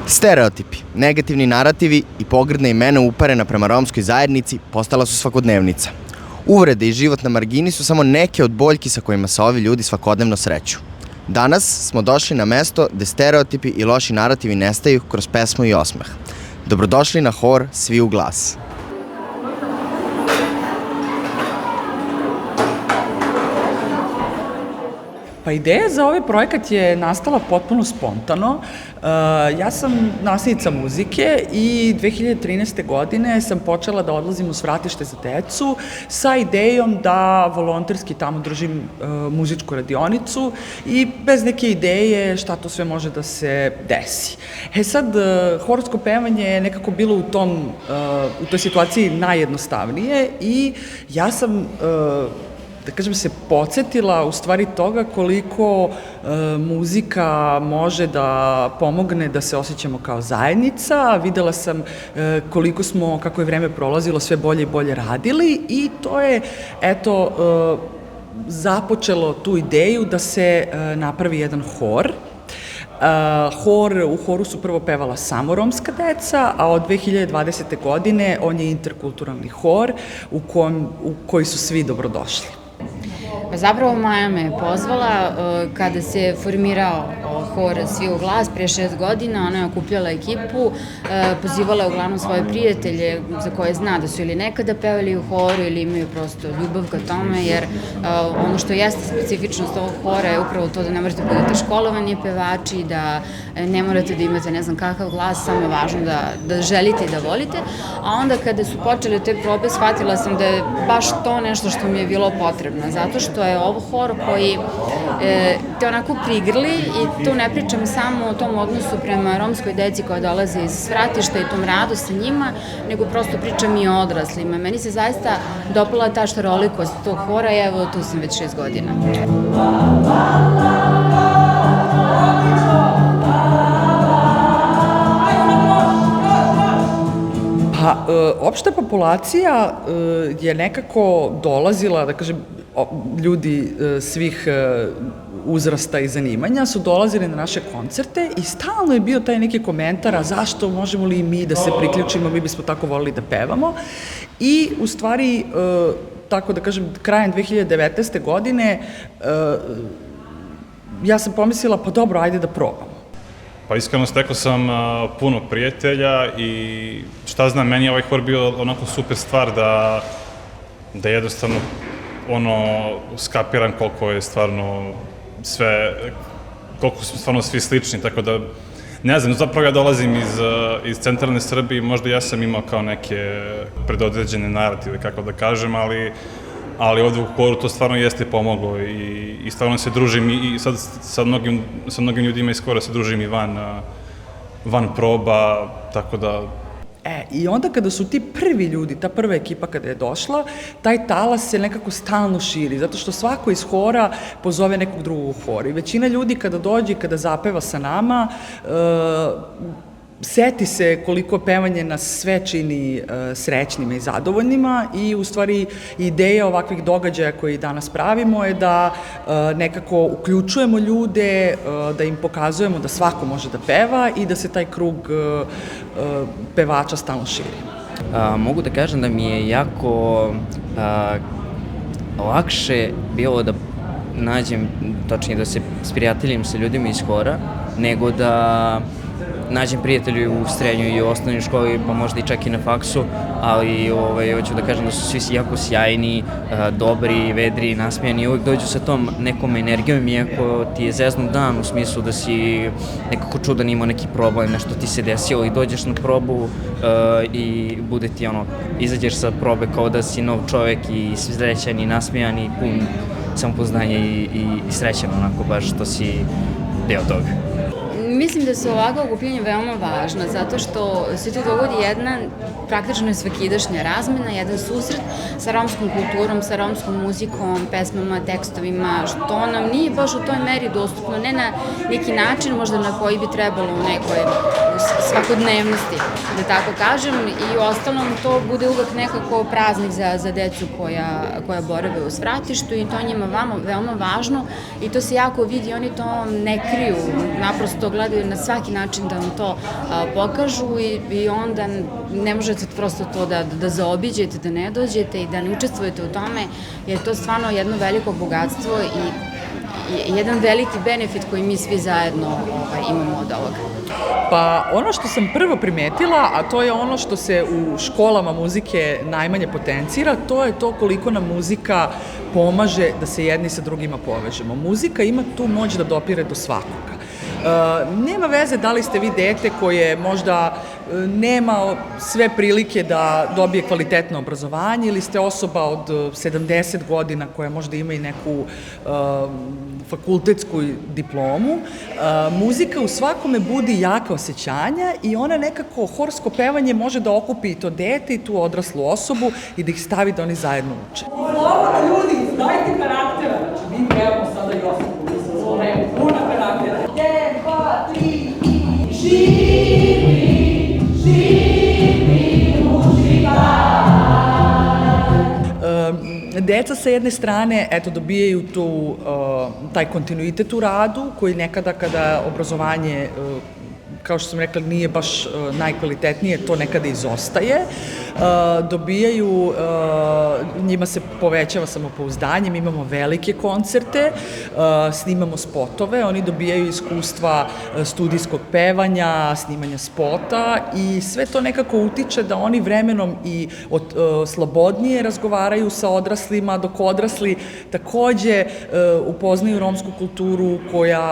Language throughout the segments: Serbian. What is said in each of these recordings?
Stereotipi, negativni narativi i pogrdne imena uperena prema romskoj zajednici postala su svakodnevnica. Uvrede i život na margini su samo neke od boljki sa kojima se ovi ljudi svakodnevno sreću. Danas smo došli na mesto gde stereotipi i loši narativi nestaju kroz pesmu i osmeh. Dobrodošli na hor Svi u glas. Pa ideja za ovaj projekat je nastala potpuno spontano. Ja sam nastavnica muzike i 2013. godine sam počela da odlazim u svratište za decu sa idejom da volonterski tamo držim muzičku radionicu i bez neke ideje šta to sve može da se desi. Sad, horsko pevanje je nekako bilo u toj situaciji najjednostavnije i ja sam da kažem se podsjetila u stvari toga koliko muzika može da pomogne da se osjećamo kao zajednica. Videla sam koliko smo, kako je vreme prolazilo, sve bolje i bolje radili i to je, eto, započelo tu ideju da se napravi jedan hor. U horu su prvo pevala samo romska deca, a od 2020. godine on je interkulturalni hor u koji su svi dobrodošli. Zapravo Maja me pozvala kada se formirao hor Svi u glas pre 6 godina. Ona je okupljala ekipu, pozivala je uglavnom svoje prijatelje za koje zna da su ili nekada pevali u horu ili imaju prosto ljubav ka tome, jer ono što jeste specifičnost ovog hora je upravo to da ne možete budete školovani pevači, da ne morate da imate ne znam kakav glas, samo je važno da želite i da volite. A onda kada su počele te probe, shvatila sam da je baš to nešto što mi je bilo potrebno, zato što je ovo hor koji te onako prigrli i tu ne pričam samo o tom odnosu prema romskoj deci koja dolaze iz svratišta i tom radu sa njima, nego prosto pričam i o odraslima. Meni se zaista dopala ta šarolikost tog hora i evo tu sam već 6 godina. Pa, opšta populacija je nekako dolazila, da kažem, ljudi svih uzrasta i zanimanja su dolazili na naše koncerte i stalno je bio taj neki komentar, a zašto možemo li i mi da se priključimo, mi bismo tako volili da pevamo. I u stvari, tako da kažem, krajem 2019. godine ja sam pomislila, pa dobro, ajde da probamo. Pa iskreno stekao sam puno prijatelja i šta znam, meni je ovaj hor bio onako super stvar da jednostavno skapiram koliko je stvarno koliko smo stvarno svi slični, tako da ne znam, zapravo ja dolazim iz centralne Srbije, možda ja sam imao kao neke predodređene narative, kako da kažem, ali ovde u horu to stvarno jeste pomoglo i stvarno se družim i sad sa mnogim ljudima iz hora se družim i van proba, tako da... I onda kada su ti prvi ljudi, ta prva ekipa kada je došla, taj talas se nekako stalno širi, zato što svako iz hora pozove nekog drugog u hor. I većina ljudi kada dođe i kada zapeva sa nama, seti se koliko pevanje nas sve čini srećnima i zadovoljnima i u stvari ideja ovakvih događaja koji danas pravimo je da nekako uključujemo ljude, da im pokazujemo da svako može da peva i da se taj krug pevača stalno širi. Mogu da kažem da mi je jako lakše bilo da nađem, točnije da se sprijateljim sa ljudima iz hora, nego da nađem prijatelju u srednjoj i u osnovnoj školi, pa možda i čak i na faksu, ali hoću da kažem da su svi jako sjajni, dobri, vedri, nasmijani i uvijek dođu sa tom nekom energijom, iako ti je zeznut dan u smislu da si nekako čudan, imao neki problem, nešto ti se desilo i dođeš na probu i bude ti izađeš sa probe kao da si nov čovek i srećan i nasmijan i pun samopouzdanja i srećan, onako baš što si deo toga. Mislim da su ovakva okupljenja veoma važna, zato što se tu dogodi jedna praktično svakidašnja razmena, jedan susret sa romskom kulturom, sa romskom muzikom, pesmama, tekstovima, što nam nije baš u toj meri dostupno, ne na neki način možda na koji bi trebalo u nekoj svakodnevnosti, da tako kažem, i u ostalom to bude uvek nekako praznik za decu koja borave u svratištu i to njima veoma važno i to se jako vidi, oni to ne kriju, naprosto gledaju na svaki način da vam to pokažu i onda ne možete prosto to da zaobiđete, da ne dođete i da ne učestvujete u tome, jer to je stvarno jedno veliko bogatstvo i jedan veliki benefit koji mi svi zajedno imamo od ovoga. Pa ono što sam prvo primetila, a to je ono što se u školama muzike najmanje potencira, to je to koliko nam muzika pomaže da se jedni sa drugima povežemo. Muzika ima tu moć da dopire do svakoga. Nema veze da li ste vi dete koje možda nema sve prilike da dobije kvalitetno obrazovanje ili ste osoba od 70 godina koja možda ima i neku fakultetsku diplomu. Muzika u svakome budi jaka osjećanja i ona nekako, horsko pevanje može da okupi i to dete i tu odraslu osobu i da ih stavi da oni zajedno uče. Slobodno ljudi, dajte karaktera. Mi pevamo sada Josipu, mi se zovemo puna karaktera. 1, 2, 3 i živi, živi muzika. Deca sa jedne strane, eto, dobijaju taj kontinuitet u radu, koji nekada kada obrazovanje, kao što sam rekla, nije baš najkvalitetnije, to nekada izostaje. Dobijaju, njima se povećava samopouzdanje, mi imamo velike koncerte, snimamo spotove, oni dobijaju iskustva studijskog pevanja, snimanja spota i sve to nekako utiče da oni vremenom i slobodnije razgovaraju sa odraslima, dok odrasli takođe upoznaju romsku kulturu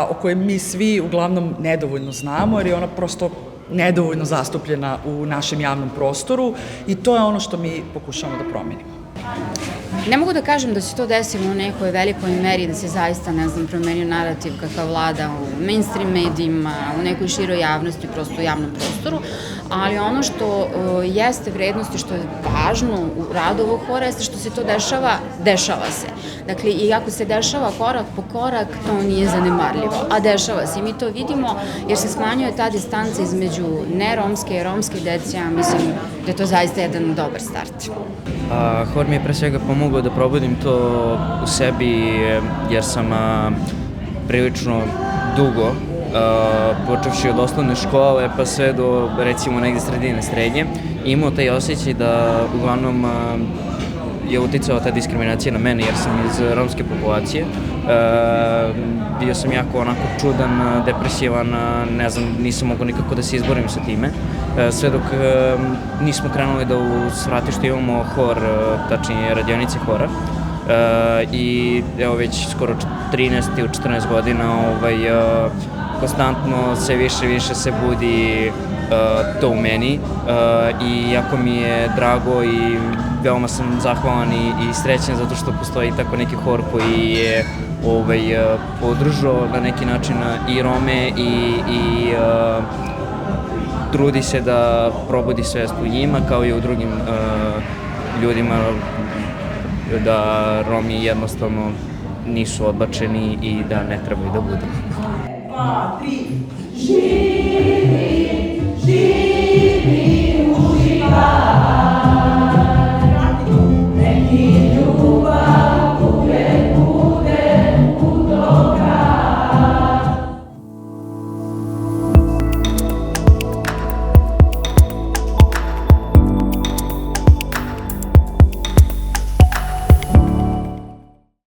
o kojoj mi svi uglavnom nedovoljno znamo, jer je ona prosto nedovoljno zastupljena u našem javnom prostoru i to je ono što mi pokušamo da promenimo. Ne mogu da kažem da se to desilo u nekoj velikoj meri, da se zaista, ne znam, promenio narativ kakav vlada u mainstream medijima, u nekoj široj javnosti, prosto u javnom prostoru, ali ono što jeste vrednost i što je važno u radu ovog hora jeste što se to dešava se. Dakle, i ako se dešava korak po korak, to nije zanemarljivo, a dešava se i mi to vidimo jer se smanjuje ta distanca između neromske i romske dece, ja mislim da je to zaista jedan dobar start. Hor mi je pre svega pomogao da probudim to u sebi jer sam prilično dugo, počevši od osnovne škole pa sve do recimo negde sredine srednje, imao taj osjećaj da uglavnom je uticala ta diskriminacija na mene jer sam iz romske populacije. Bio sam jako onako čudan, depresivan, ne znam, nisam mogao nikako da se izborim sa time. Sve dok nismo krenuli da u svratištu imamo hor, tačnije radionice hora. I evo već skoro 13 ili 14 godina konstantno sve više se budi to u meni i jako mi je drago i veoma sam zahvalan i srećan zato što postoji tako neki hor koji je podržao na neki način i Rome i trudi se da probudi svest u njima kao i u drugim ljudima da Romi jednostavno nisu odbačeni i da ne trebaju da budu. 2, 3, živi!